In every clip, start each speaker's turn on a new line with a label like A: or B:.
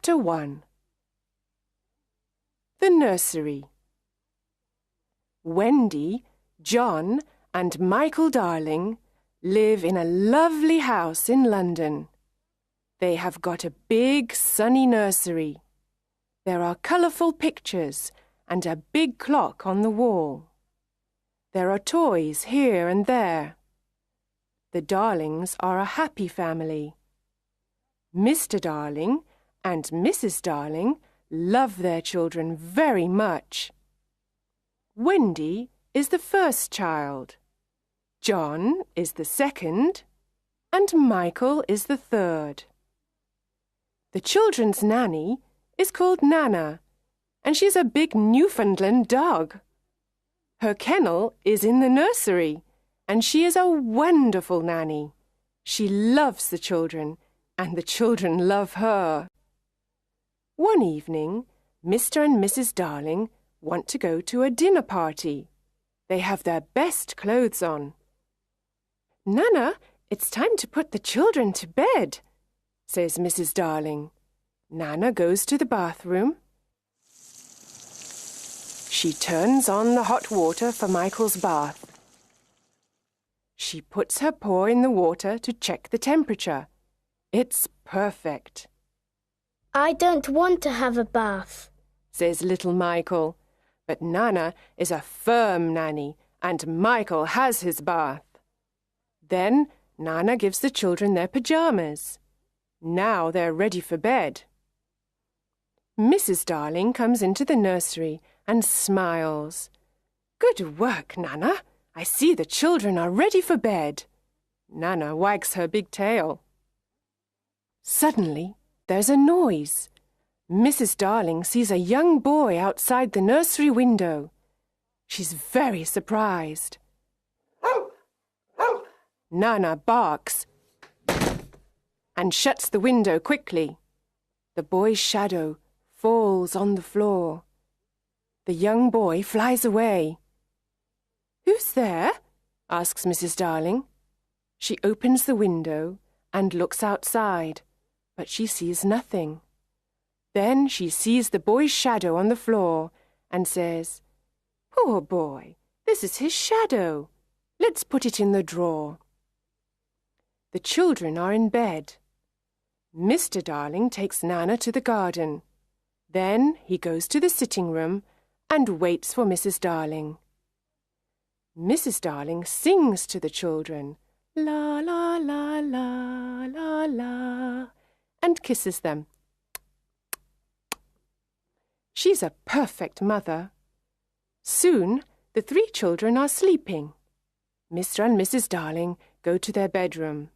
A: Chapter 1. The Nursery. Wendy, John, and Michael Darling live in a lovely house in London. They have got a big sunny nursery. There are colourful pictures and a big clock on the wall. There are toys here and there. The Darlings are a happy family. Mr. Darling and Mrs. Darling love their children very much. Wendy is the first child, John is the second, and Michael is the third. The children's nanny is called Nana, and she's a big Newfoundland dog. Her kennel is in the nursery, and she is a wonderful nanny. She loves the children, and the children love her. One evening, Mr. and Mrs. Darling want to go to a dinner party. They have their best clothes on. "Nana, it's time to put the children to bed," says Mrs. Darling. Nana goes to the bathroom. She turns on the hot water for Michael's bath. She puts her paw in the water to check the temperature. It's perfect.
B: "I don't want to have a bath,"
A: says little Michael. But Nana is a firm nanny, and Michael has his bath. Then Nana gives the children their pyjamas. Now they're ready for bed. Mrs. Darling comes into the nursery and smiles. "Good work, Nana. I see the children are ready for bed." Nana wags her big tail. Suddenly, there's a noise. Mrs. Darling sees a young boy outside the nursery window. She's very surprised. Nana barks and shuts the window quickly. The boy's shadow falls on the floor. The young boy flies away. "Who's there?" asks Mrs. Darling. She opens the window and looks outside, but she sees nothing. Then she sees the boy's shadow on the floor and says, "Poor boy, this is his shadow. Let's put it in the drawer." The children are in bed. Mr. Darling takes Nana to the garden. Then he goes to the sitting room and waits for Mrs. Darling. Mrs. Darling sings to the children, "La, la, la, la, la, la," and kisses them. She's a perfect mother. Soon the three children are sleeping. Mr. and Mrs. Darling go to their bedroom.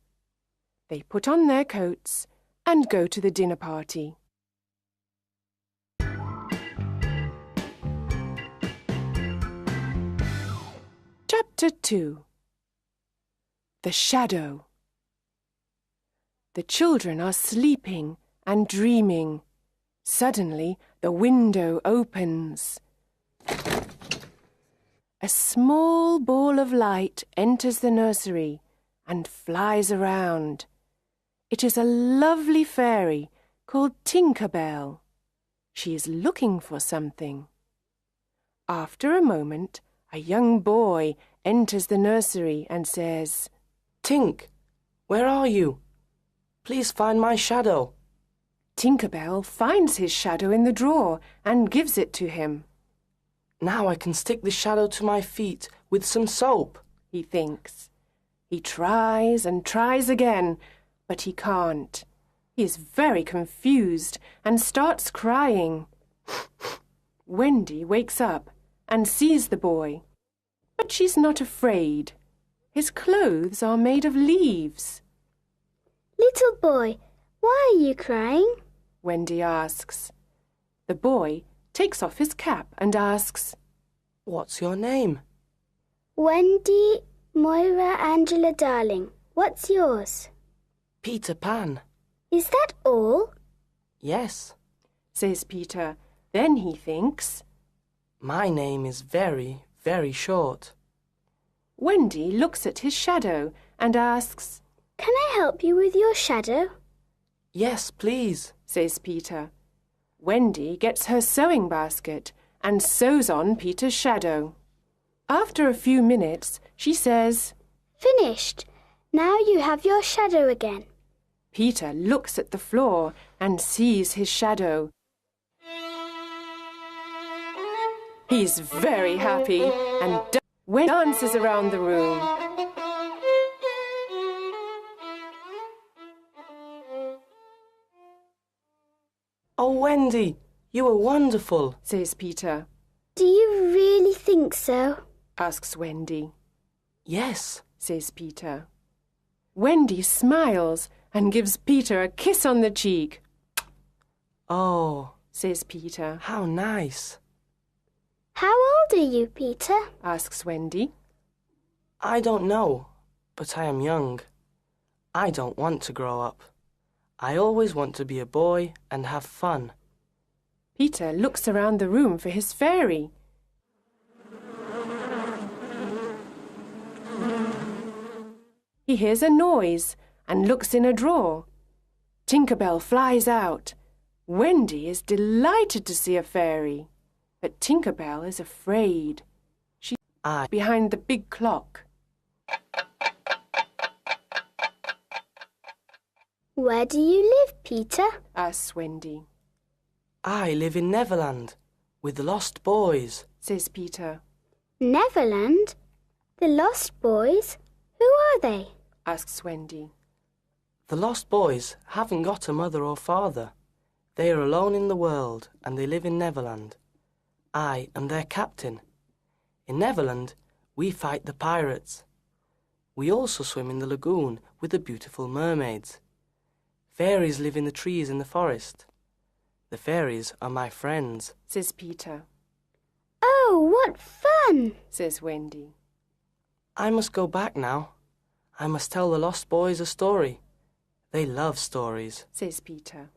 A: They put on their coats and go to the dinner party. Chapter 2. The Shadow. The children are sleeping and dreaming. Suddenly, the window opens. A small ball of light enters the nursery and flies around. It is a lovely fairy called Tinker Bell. She is looking for something. After a moment, a young boy enters the nursery and says,
C: "Tink, where are you? Please find my shadow."
A: Tinker Bell finds his shadow in the drawer and gives it to him.
C: "Now I can stick the shadow to my feet with some soap,"
A: he thinks. He tries and tries again, but he can't. He is very confused and starts crying. Wendy wakes up and sees the boy, but she's not afraid. His clothes are made of leaves.
B: "Little boy, why are you crying?"
A: Wendy asks. The boy takes off his cap and asks,
C: "What's your name?"
B: "Wendy Moira Angela Darling. What's yours?"
C: "Peter Pan."
B: "Is that all?"
C: "Yes,"
A: says Peter. Then he thinks,
C: "My name is very, very short."
A: Wendy looks at his shadow and asks,
B: "Can I help you with your shadow?"
C: "Yes, please,"
A: says Peter. Wendy gets her sewing basket and sews on Peter's shadow. After a few minutes, she says,
B: Finished. Now you have your shadow again.
A: Peter looks at the floor and sees his shadow. He's very happy and dances around the room.
C: Oh, Wendy, you were wonderful,
A: says Peter.
B: Do you really think so?
A: Asks Wendy.
C: Yes,
A: says Peter. Wendy smiles and gives Peter a kiss on the cheek.
C: Oh,
A: says Peter.
C: How nice.
B: How old are you, Peter?
A: Asks Wendy.
C: I don't know, but I am young. I don't want to grow up. I always want to be a boy and have fun.
A: Peter looks around the room for his fairy. He hears a noise and looks in a drawer. Tinker Bell flies out. Wendy is delighted to see a fairy, but Tinker Bell is afraid. She's behind the big clock.
B: Where do you live, Peter?
A: Asks Wendy.
C: I live in Neverland with the Lost Boys,
A: says Peter.
B: Neverland? The Lost Boys? Who are they?
A: Asks Wendy.
C: The Lost Boys haven't got a mother or father. They are alone in the world and they live in Neverland. I am their captain. In Neverland, we fight the pirates. We also swim in the lagoon with the beautiful mermaids. Fairies live in the trees in the forest. The fairies are my friends,
A: says Peter.
B: Oh, what fun,
A: says Wendy.
C: I must go back now. I must tell the Lost Boys a story. They love stories,
A: says Peter.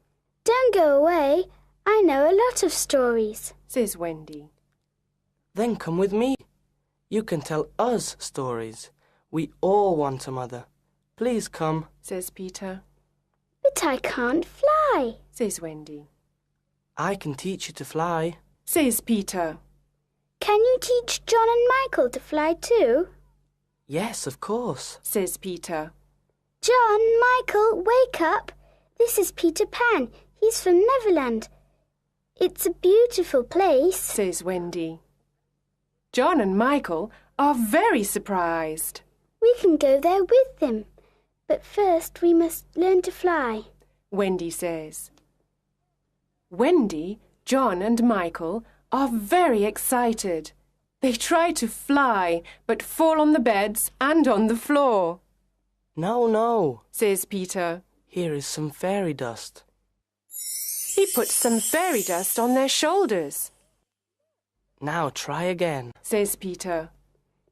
B: Don't go away. I know a lot of stories,
A: says Wendy.
C: Then come with me. You can tell us stories. We all want a mother. Please come,
A: says Peter.
B: But I can't fly,
A: says Wendy.
C: I can teach you to fly,
A: says Peter.
B: Can you teach John and Michael to fly too?
C: Yes, of course,
A: says Peter.
B: John, Michael, wake up. This is Peter Pan. He's from Neverland. It's a beautiful place,
A: says Wendy. John and Michael are very surprised.
B: We can go there with them. But first we must learn to fly,
A: Wendy says. Wendy, John and Michael are very excited. They try to fly, but fall on the beds and on the floor.
C: No, no,
A: says Peter.
C: Here is some fairy dust.
A: He puts some fairy dust on their shoulders.
C: Now try again,
A: says Peter.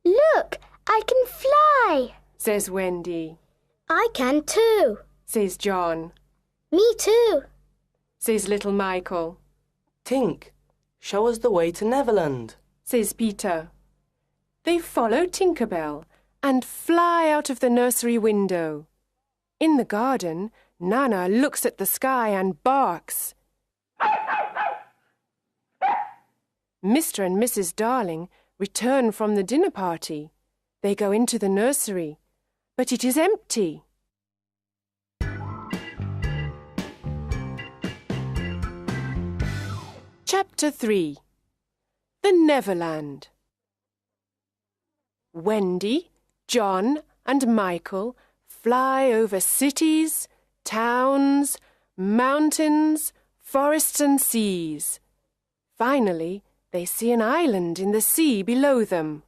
B: Look, I can fly,
A: says Wendy.
B: I can too,
A: says John.
B: Me too,
A: says little Michael.
C: Tink, show us the way to Neverland,
A: says Peter. They follow Tinker Bell and fly out of the nursery window. In the garden, Nana looks at the sky and barks. Mr. and Mrs. Darling return from the dinner party. They go into the nursery, but it is empty. Chapter 3. The Neverland. Wendy, John and Michael fly over cities, towns, mountains, forests and seas. Finally, they see an island in the sea below them.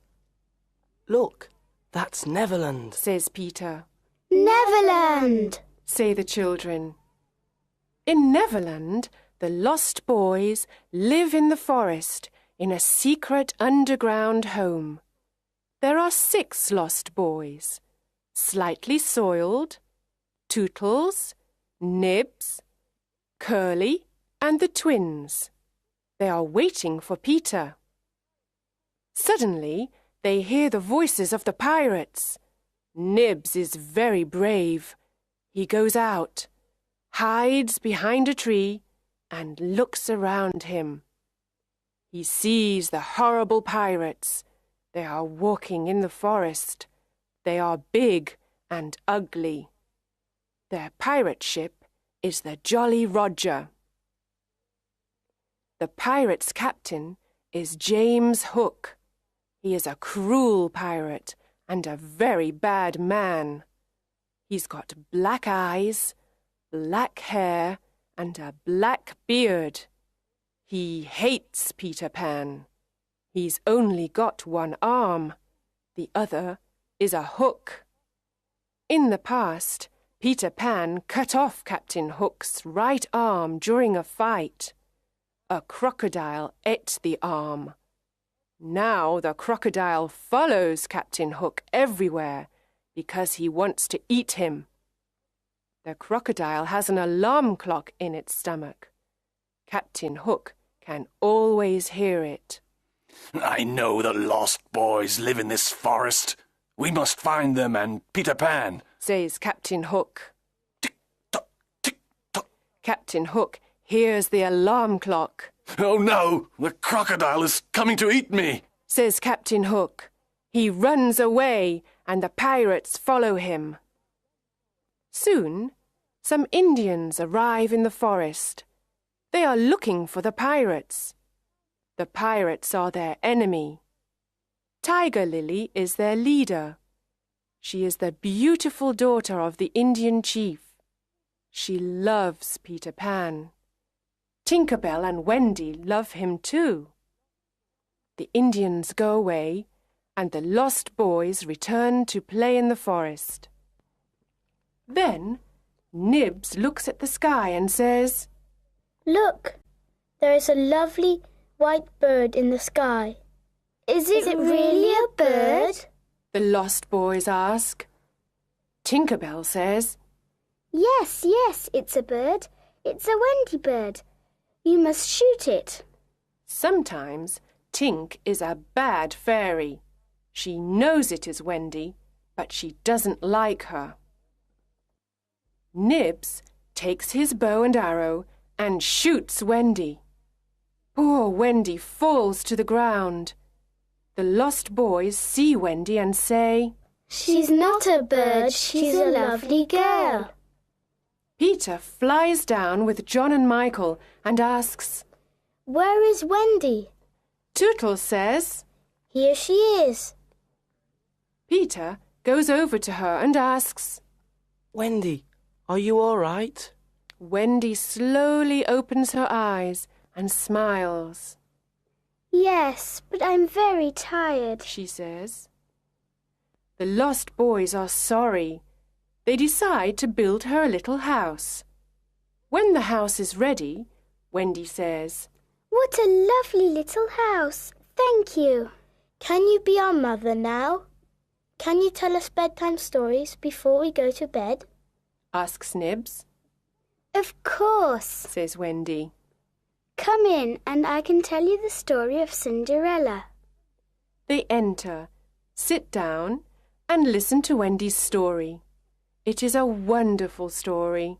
C: Look, that's Neverland,
A: says Peter.
B: Neverland,
A: say the children. In Neverland, the Lost Boys live in the forest in a secret underground home. There are 6 lost boys: Slightly Soiled, Tootles, Nibs, Curly, and the twins. They are waiting for Peter. Suddenly, they hear the voices of the pirates. Nibs is very brave. He goes out, hides behind a tree, and looks around him. He sees the horrible pirates. They are walking in the forest. They are big and ugly. Their pirate ship is the Jolly Roger. The pirates' captain is James Hook. He is a cruel pirate and a very bad man. He's got black eyes, black hair, and a black beard. He hates Peter Pan. He's only got one arm. The other is a hook. In the past, Peter Pan cut off Captain Hook's right arm during a fight. A crocodile ate the arm. Now the crocodile follows Captain Hook everywhere because he wants to eat him. The crocodile has an alarm clock in its stomach. Captain Hook can always hear it.
D: I know the lost boys live in this forest. We must find them and Peter Pan,
A: says Captain Hook.
D: Tick-tock, tick-tock.
A: Captain Hook hears the alarm clock.
D: Oh no, the crocodile is coming to eat me,
A: says Captain Hook. He runs away and the pirates follow him. Soon, some Indians arrive in the forest. They are looking for the pirates. The pirates are their enemy. Tiger Lily is their leader. She is the beautiful daughter of the Indian chief. She loves Peter Pan. Tinker Bell and Wendy love him too. The Indians go away, and the lost boys return to play in the forest. Then Nibs looks at the sky and says,
B: Look, there is a lovely white bird in the sky. Is it really a bird?
A: The lost boys ask. Tinker Bell says,
B: Yes, it's a bird. It's a Wendy bird. You must shoot it.
A: Sometimes Tink is a bad fairy. She knows it is Wendy, but she doesn't like her. Nibs takes his bow and arrow and shoots Wendy. Poor Wendy falls to the ground. The lost boys see Wendy and say,
B: She's not a bird, she's a lovely girl.
A: Peter flies down with John and Michael and asks,
B: Where is Wendy?
A: Tootles says,
B: Here she is.
A: Peter goes over to her and asks,
C: Wendy, are you all right?
A: Wendy slowly opens her eyes and smiles.
B: Yes, but I'm very tired,
A: she says. The lost boys are sorry. They decide to build her a little house. When the house is ready, Wendy says,
B: What a lovely little house. Thank you. Can you be our mother now? Can you tell us bedtime stories before we go to bed?
A: asks Nibs.
B: Of course,
A: says Wendy.
B: Come in and I can tell you the story of Cinderella.
A: They enter, sit down, and listen to Wendy's story. It is a wonderful story.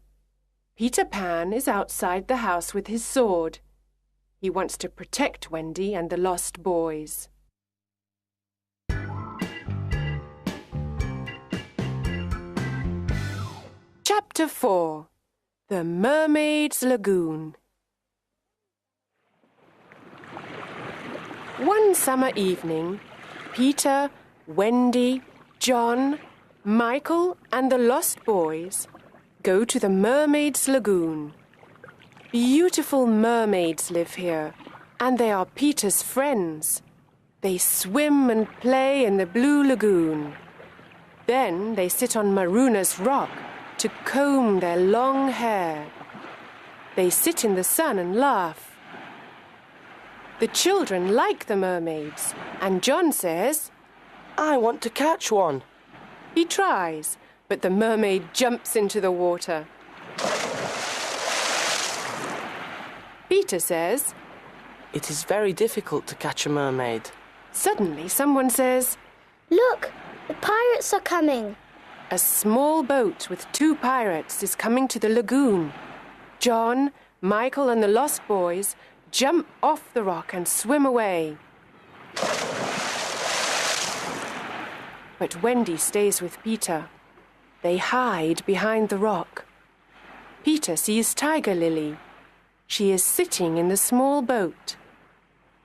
A: Peter Pan is outside the house with his sword. He wants to protect Wendy and the lost boys. Chapter 4. The Mermaid's Lagoon. One summer evening, Peter, Wendy, John, Michael and the lost boys go to the Mermaid's Lagoon. Beautiful mermaids live here, and they are Peter's friends. They swim and play in the blue lagoon. Then they sit on Maruna's rock to comb their long hair. They sit in the sun and laugh. The children like the mermaids, and John says,
C: I want to catch one.
A: He tries, but the mermaid jumps into the water. Peter says,
C: It is very difficult to catch a mermaid.
A: Suddenly someone says,
B: Look, the pirates are coming.
A: A small boat with 2 pirates is coming to the lagoon. John, Michael and the Lost Boys jump off the rock and swim away. But Wendy stays with Peter. They hide behind the rock. Peter sees Tiger Lily. She is sitting in the small boat.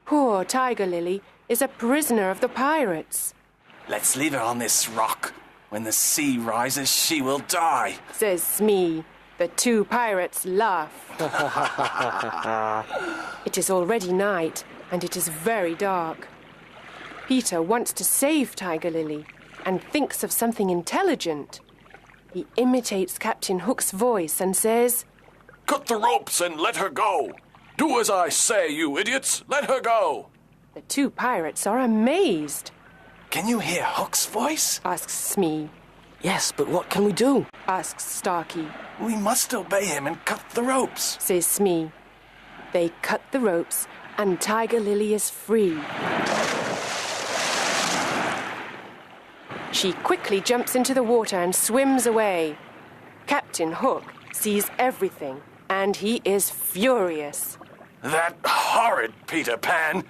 A: Poor Tiger Lily is a prisoner of the pirates.
D: Let's leave her on this rock. When the sea rises, she will die,
A: says Smee. The two pirates laugh. It is already night, and it is very dark. Peter wants to save Tiger Lily and thinks of something intelligent. He imitates Captain Hook's voice and says,
D: "Cut the ropes and let her go. Do as I say, you idiots. Let her go."
A: The two pirates are amazed.
D: Can you hear Hook's voice?
A: Asks Smee.
C: Yes, but what can we do?
A: Asks Starkey.
D: We must obey him and cut the ropes,
A: says Smee. They cut the ropes and Tiger Lily is free. She quickly jumps into the water and swims away. Captain Hook sees everything and he is furious.
D: That horrid Peter Pan!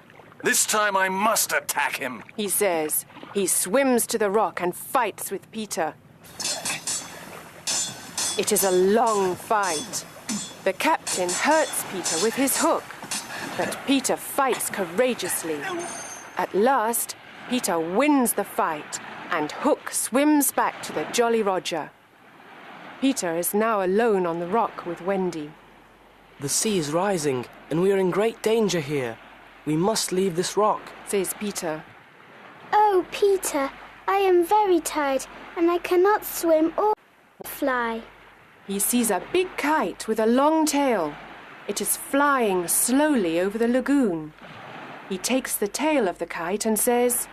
D: This time I must attack him,
A: he says. He swims to the rock and fights with Peter. It is a long fight. The captain hurts Peter with his hook, but Peter fights courageously. At last, Peter wins the fight and Hook swims back to the Jolly Roger. Peter is now alone on the rock with Wendy.
C: The sea is rising and we are in great danger here. We must leave this rock,
A: says Peter.
B: Oh, Peter, I am very tired and I cannot swim or fly.
A: He sees a big kite with a long tail. It is flying slowly over the lagoon. He takes the tail of the kite and says,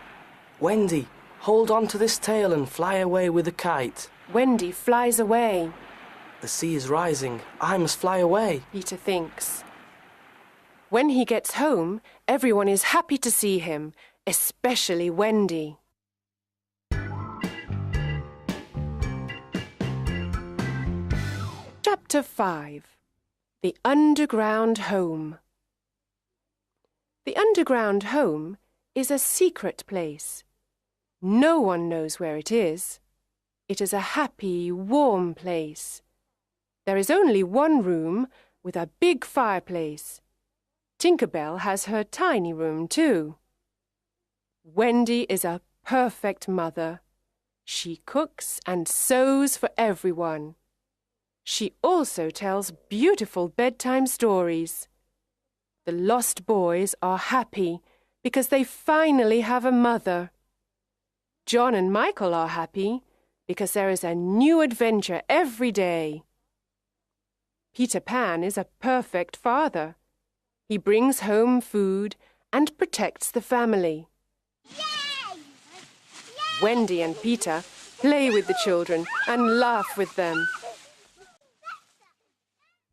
C: "Wendy, hold on to this tail and fly away with the kite."
A: Wendy flies away.
C: The sea is rising. I must fly away,
A: Peter thinks. When he gets home, everyone is happy to see him, especially Wendy. Chapter 5. The Underground Home. The underground home is a secret place. No one knows where it is. It is a happy, warm place. There is only one room with a big fireplace. Tinker Bell has her tiny room too. Wendy is a perfect mother. She cooks and sews for everyone. She also tells beautiful bedtime stories. The Lost Boys are happy because they finally have a mother. John and Michael are happy because there is a new adventure every day. Peter Pan is a perfect father. He brings home food and protects the family. Yay! Yay! Wendy and Peter play with the children and laugh with them.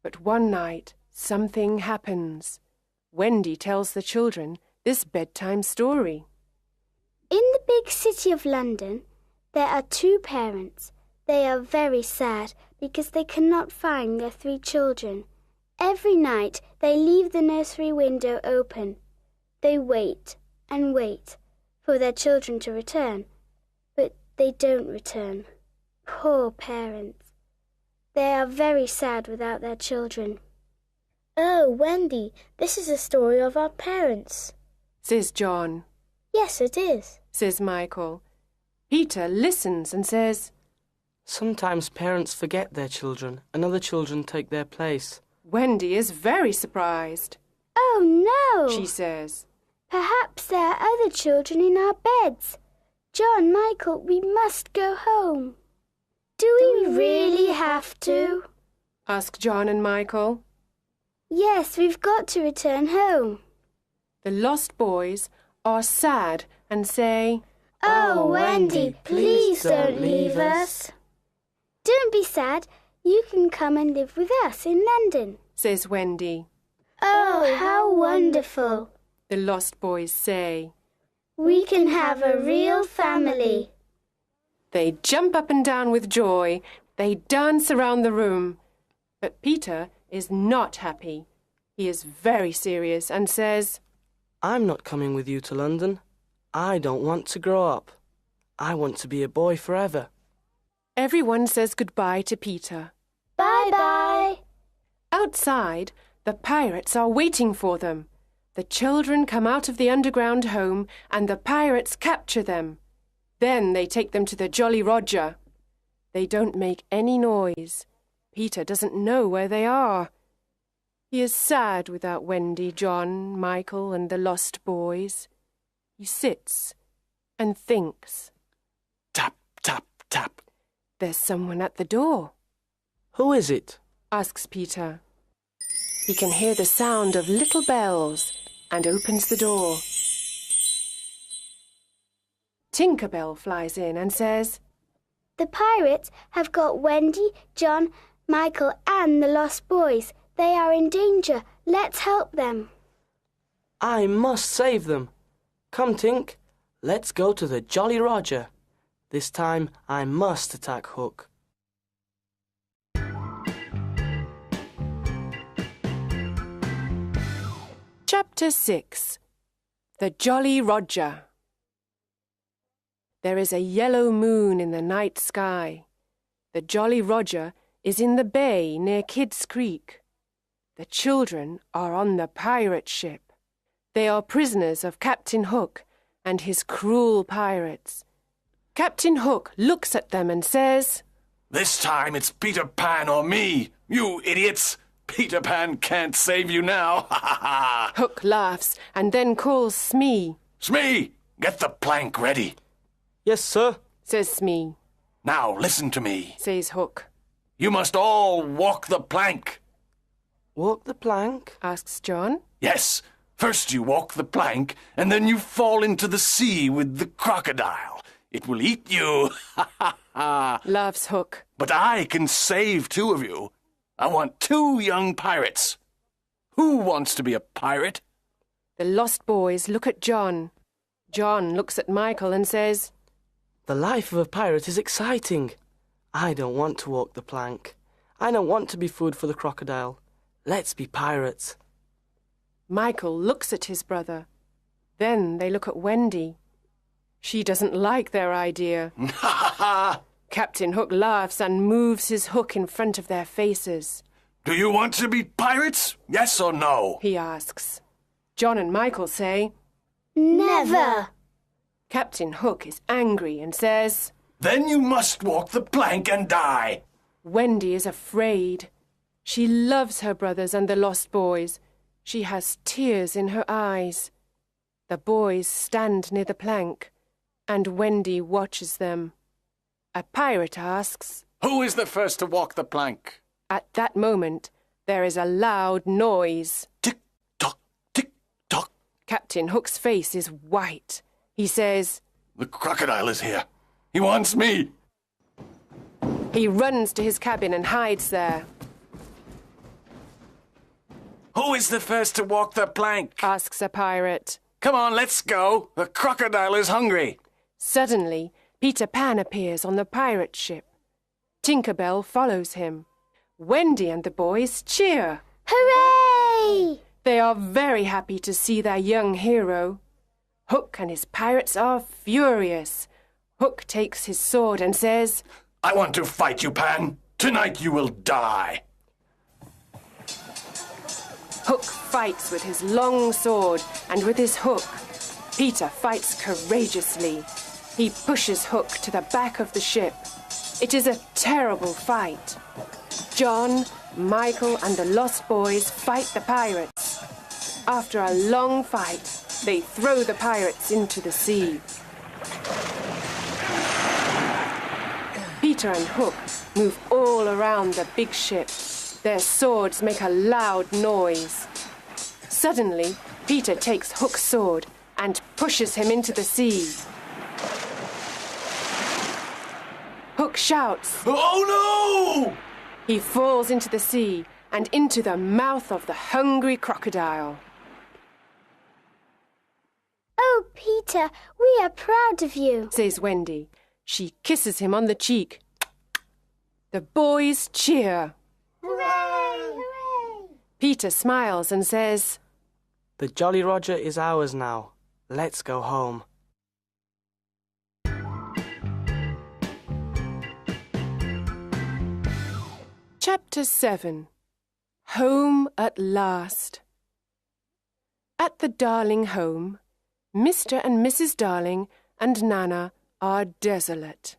A: But one night, something happens. Wendy tells the children this bedtime story.
B: In the big city of London, there are two parents. They are very sad because they cannot find their 3 children. Every night they leave the nursery window open. They wait and wait for their children to return, but they don't return. Poor parents. They are very sad without their children. Oh, Wendy, this is a story of our parents,
A: says John.
B: Yes, it is,
A: says Michael. Peter listens and says,
C: "Sometimes parents forget their children and other children take their place."
A: Wendy is very surprised.
B: Oh, no,
A: she says.
B: Perhaps there are other children in our beds. John, Michael, we must go home. Do we really have to?
A: Ask John and Michael.
B: Yes, we've got to return home.
A: The Lost Boys are sad and say,
B: Oh, Wendy, please don't leave us. Don't be sad. You can come and live with us in London,
A: says Wendy.
B: Oh, how wonderful,
A: the Lost Boys say.
B: We can have a real family.
A: They jump up and down with joy. They dance around the room. But Peter is not happy. He is very serious and says,
C: I'm not coming with you to London. I don't want to grow up. I want to be a boy forever.
A: Everyone says goodbye to Peter.
B: Bye-bye.
A: Outside, the pirates are waiting for them. The children come out of the underground home and the pirates capture them. Then they take them to the Jolly Roger. They don't make any noise. Peter doesn't know where they are. He is sad without Wendy, John, Michael, and the lost boys. He sits and thinks.
D: Tap, tap, tap.
A: There's someone at the door.
C: Who is it?
A: Asks Peter. He can hear the sound of little bells and opens the door. Tinker Bell flies in and says,
B: The pirates have got Wendy, John, Michael, and the lost boys. They are in danger. Let's help them.
C: I must save them. Come, Tink. Let's go to the Jolly Roger. This time I must attack Hook.
A: Chapter 6. The Jolly Roger. There is a yellow moon in the night sky. The Jolly Roger is in the bay near Kidd's Creek. The children are on the pirate ship. They are prisoners of Captain Hook and his cruel pirates. Captain Hook looks at them and says,
D: This time it's Peter Pan or me, you idiots! Peter Pan can't save you now, ha ha ha!
A: Hook laughs and then calls Smee.
D: Smee, get the plank ready.
C: Yes, sir,
A: Says Smee.
D: Now listen to me.
A: Says Hook.
D: You must all walk the plank.
C: Walk the plank?
A: Asks John.
D: Yes, first you walk the plank, and then you fall into the sea with the crocodile. It will eat you, ha ha ha!
A: Laughs Hook.
D: But I can save two of you. I want 2 young pirates. Who wants to be a pirate?
A: The lost boys look at John. John looks at Michael and says,
C: The life of a pirate is exciting. I don't want to walk the plank. I don't want to be food for the crocodile. Let's be pirates.
A: Michael looks at his brother. Then they look at Wendy. She doesn't like their idea.
D: Ha ha ha!
A: Captain Hook laughs and moves his hook in front of their faces.
D: Do you want to be pirates? Yes or no?
A: He asks. John and Michael say,
B: Never.
A: Captain Hook is angry and says,
D: Then you must walk the plank and die.
A: Wendy is afraid. She loves her brothers and the lost boys. She has tears in her eyes. The boys stand near the plank, and Wendy watches them. A pirate asks,
D: Who is the first to walk the plank?
A: At that moment, there is a loud noise.
D: Tick-tock, tick-tock.
A: Captain Hook's face is white. He says,
D: The crocodile is here. He wants me.
A: He runs to his cabin and hides there.
D: Who is the first to walk the plank?
A: Asks a pirate.
D: Come on, let's go. The crocodile is hungry.
A: Suddenly, Peter Pan appears on the pirate ship. Tinker Bell follows him. Wendy and the boys cheer.
B: Hooray!
A: They are very happy to see their young hero. Hook and his pirates are furious. Hook takes his sword and says,
D: I want to fight you, Pan. Tonight you will die.
A: Hook fights with his long sword and with his hook. Peter fights courageously. He pushes Hook to the back of the ship. It is a terrible fight. John, Michael, and the lost boys fight the pirates. After a long fight, they throw the pirates into the sea. Peter and Hook move all around the big ship. Their swords make a loud noise. Suddenly, Peter takes Hook's sword and pushes him into the sea. Hook shouts.
D: Oh no!
A: He falls into the sea and into the mouth of the hungry crocodile.
B: Oh, Peter, we are proud of you,
A: Says Wendy. She kisses him on the cheek. The boys cheer.
B: Hooray! Hooray!
A: Peter smiles and says,
C: "The Jolly Roger is ours now. Let's go home."
A: Chapter 7. Home at Last. At the Darling home, Mr. and Mrs. Darling and Nana are desolate.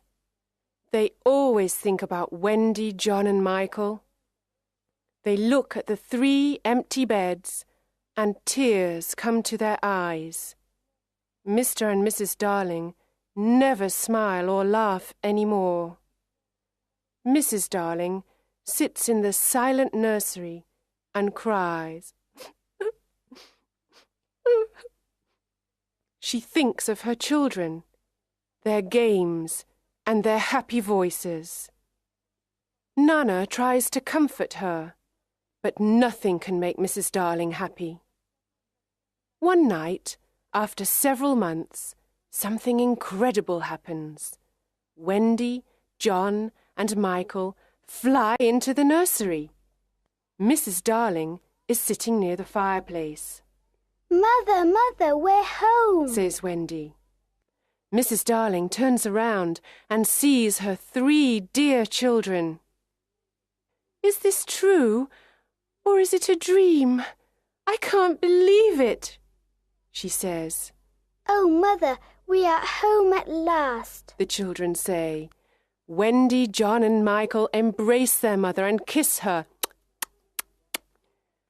A: They always think about Wendy, John and Michael. They look at the 3 empty beds and tears come to their eyes. Mr. and Mrs. Darling never smile or laugh any more. Mrs. Darling sits in the silent nursery and cries. She thinks of her children, their games, and their happy voices. Nana tries to comfort her, but nothing can make Mrs. Darling happy. One night, after several months, something incredible happens. Wendy, John, and Michael fly into the nursery. Mrs. Darling is sitting near the fireplace.
B: "Mother, Mother, we're home,"
A: says Wendy. Mrs. Darling turns around and sees her 3 dear children. "Is this true, or is it a dream? I can't believe it," she says.
B: "Oh, Mother, we are home at last,"
A: the children say. Wendy, John and Michael embrace their mother and kiss her.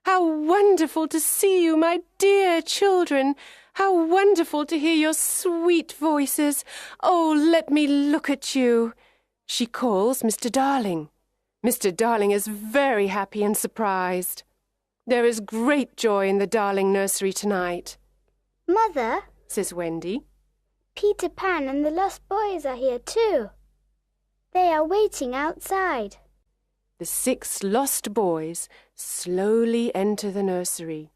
A: "How wonderful to see you, my dear children! How wonderful to hear your sweet voices! Oh, let me look at you!" She calls Mr. Darling. Mr. Darling is very happy and surprised. There is great joy in the Darling nursery tonight.
B: "Mother,"
A: says Wendy,
B: "Peter Pan and the lost boys are here too. They are waiting outside."
A: The 6 lost boys slowly enter the nursery.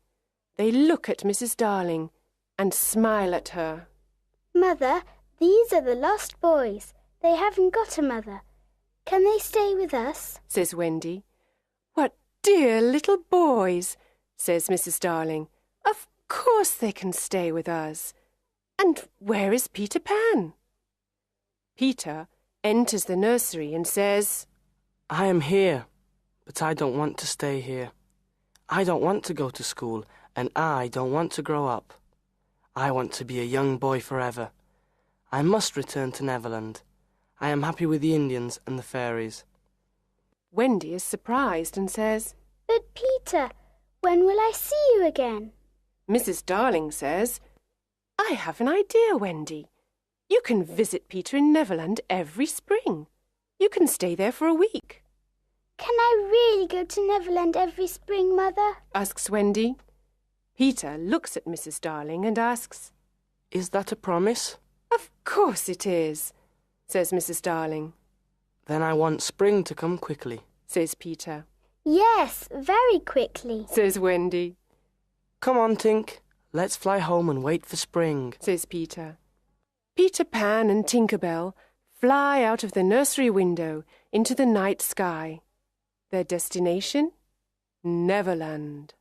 A: They look at Mrs. Darling and smile at her.
B: "Mother, these are the lost boys. They haven't got a mother. Can they stay with us?"
A: says Wendy. "What dear little boys," says Mrs. Darling. "Of course they can stay with us. And where is Peter Pan?" Peter enters the nursery and says,
C: "I am here, but I don't want to stay here. I don't want to go to school, and I don't want to grow up. I want to be a young boy forever. I must return to Neverland. I am happy with the Indians and the fairies."
A: Wendy is surprised and says,
B: "But Peter, when will I see you again?"
A: Mrs. Darling says, "I have an idea, Wendy. You can visit Peter in Neverland every spring. You can stay there for a week."
B: "Can I really go to Neverland every spring, Mother?"
A: asks Wendy. Peter looks at Mrs. Darling and asks,
C: "Is that a promise?"
A: "Of course it is," says Mrs. Darling.
C: "Then I want spring to come quickly,"
A: says Peter.
B: "Yes, very quickly,"
A: says Wendy.
C: "Come on, Tink. Let's fly home and wait for spring,"
A: says Peter. Peter Pan and Tinker Bell fly out of the nursery window into the night sky. Their destination? Neverland.